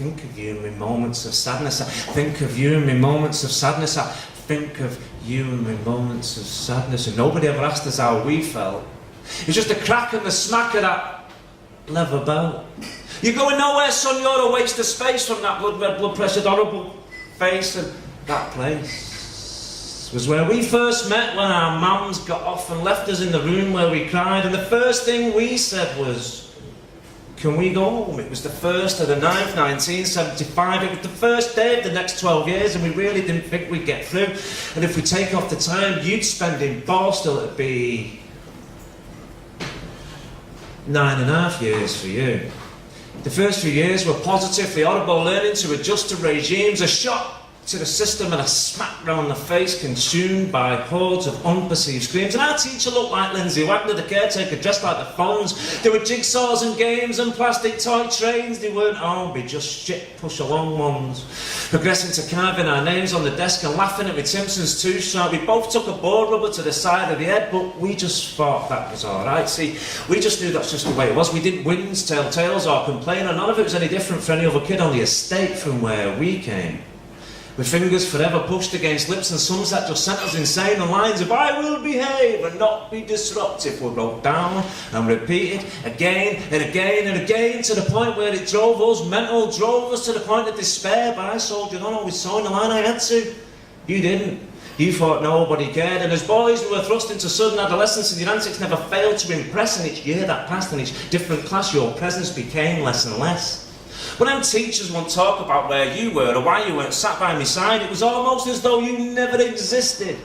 think of you in my moments of sadness. I think of you in my moments of sadness. I think of you in my moments of sadness. And nobody ever asked us how we felt. It's just the crack and the smack of that leather belt. You're going nowhere, son. You're a waste of space from that blood red, blood pressured, horrible face. And that place was where we first met, when our mums got off and left us in the room where we cried. And the first thing we said was, can we go home? It was the 1st of the 9th, 1975. It was the first day of the next 12 years, and we really didn't think we'd get through. And if we take off the time you'd spend in Borstal, it'd be 9.5 years for you. The first few years were positive, the audible learning to adjust to regimes, a shock to the system and a smack round the face, consumed by hordes of unperceived screams. And our teacher looked like Lindsay Wagner, the caretaker dressed like the Fonz. There were jigsaws and games and plastic toy trains. They weren't Alby, just shit push-along ones. Progressing to carving our names on the desk and laughing at me Simpsons too sharp. We both took a board rubber to the side of the head, but we just thought that was alright. See, we just knew that's just the way it was. We didn't whinge, tell tales or complain, and none of it was any different for any other kid on the estate from where we came. With fingers forever pushed against lips and some that just sent us insane, and lines of I will behave and not be disruptive were wrote down and repeated again and again and again, to the point where it drove us mental, drove us to the point of despair. But I soldiered on, always sawing the line I had to. You didn't. You thought nobody cared, and as boys we were thrust into sudden adolescence, and your antics never failed to impress, and each year that passed in each different class your presence became less and less. When them teachers won't talk about where you were or why you weren't sat by my side, it was almost as though you never existed,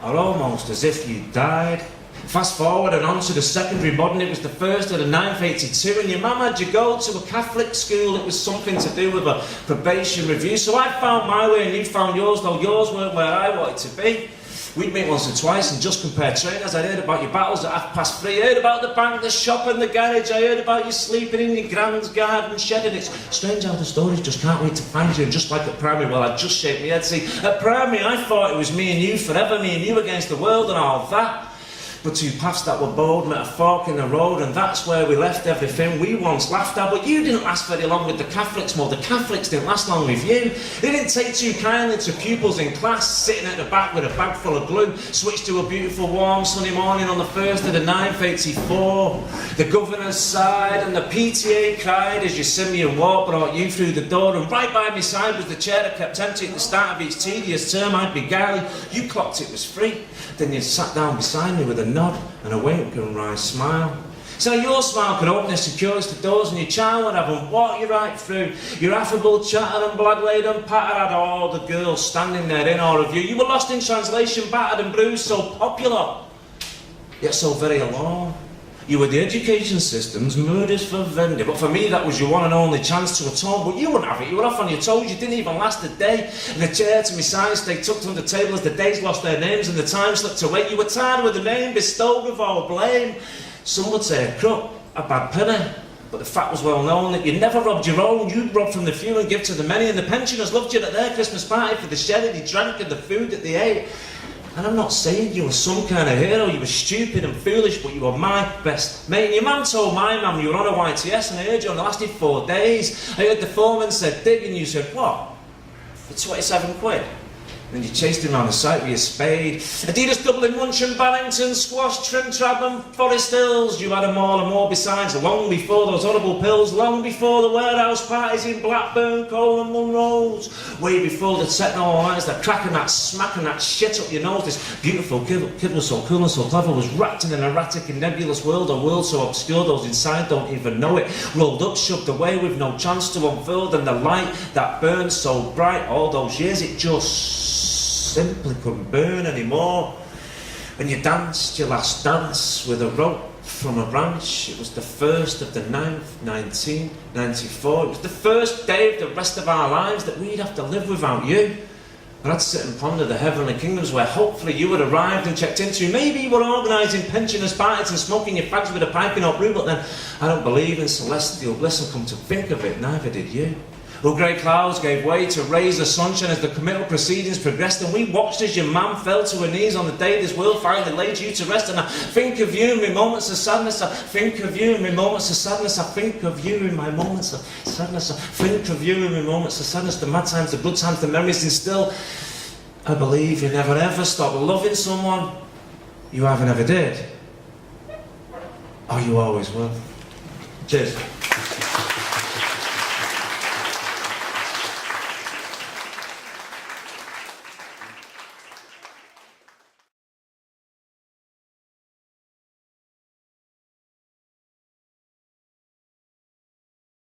or almost as if you died. Fast forward and on to the secondary modern, it was the 1st of the 9th, 82, and your mum had you go to a Catholic school. It was something to do with a probation review, so I found my way and you found yours, though yours weren't where I wanted to be. We'd meet once or twice and just compare trainers. I heard about your battles at 3:30. I heard about the bank, the shop and the garage. I heard about you sleeping in your grand's garden shed. And it's strange how the stories just can't wait to find you. And just like at primary, well, I just shake my head. See, at primary I thought it was me and you forever, me and you against the world and all that. But two paths that were bold met a fork in the road, and that's where we left everything we once laughed at. But you didn't last very long with the Catholics, more the Catholics didn't last long with you. They didn't take too kindly to pupils in class, sitting at the back with a bag full of glue, switched to a beautiful warm sunny morning on the 1st of the 9th, 84. The governor's sighed and the PTA cried as your simian walk brought you through the door, and right by my side was the chair that kept empty at the start of each tedious term. I'd beguile you, clocked it was free. Then you sat down beside me with a nod and a wink and a wry smile. So your smile could open the securest of doors, and your child would have them walk you right through. Your affable chatter and black-laid and patter had all the girls standing there in awe of you. You were lost in translation, battered and bruised, so popular, yet so very alone. You were the education system's murders for vendor, but for me that was your one and only chance to atone. But you wouldn't have it, you were off on your toes, you didn't even last a day. And the chair to my side stayed tucked under the table as the days lost their names and the time slipped away. You were tired with the name bestowed with all blame. Some would say a crook, a bad penny, but the fact was well known that you never robbed your own. You'd rob from the few and give to the many, and the pensioners loved you at their Christmas party for the sherry they drank and the food that they ate. And I'm not saying you were some kind of hero, you were stupid and foolish, but you were my best mate. And your mum told my mum you were on a YTS, and I heard you only lasted 4 days. I heard the foreman said dig, and you said, what? For 27 quid? And you chased him around the site with your spade. Adidas, Dublin, Munchen, Barrington, Squash, Trim, Trab and Forest Hills. You had them all and more besides, long before those horrible pills, long before the warehouse parties in Blackburn, Cole and Munros, way before the techno lines, that crack and that smack and that shit up your nose. This beautiful kid was so cool and so clever, was wrapped in an erratic and nebulous world, a world so obscure those inside don't even know it. Rolled up, shoved away with no chance to unfurl, and the light that burned so bright all those years, it just simply couldn't burn anymore. And you danced your last dance with a rope from a branch. It was the 1st of the 9th, 1994. It was the first day of the rest of our lives that we'd have to live without you. And I'd sit and ponder the heavenly kingdoms where hopefully you had arrived and checked into. Maybe you were organising pensioners' parties and smoking your fags with a pipe in or brew, but then I don't believe in celestial bliss, and come to think of it, neither did you. The grey clouds gave way to rays of sunshine as the committal proceedings progressed, and we watched as your mum fell to her knees on the day this world finally laid you to rest. And I think of you in my moments of sadness, I think of you in my moments of sadness, I think of you in my moments of sadness, I think of you in my moments of sadness, the mad times, the good times, the memories, and still I believe you never ever stop loving someone you haven't ever did. Oh, you always will. Cheers.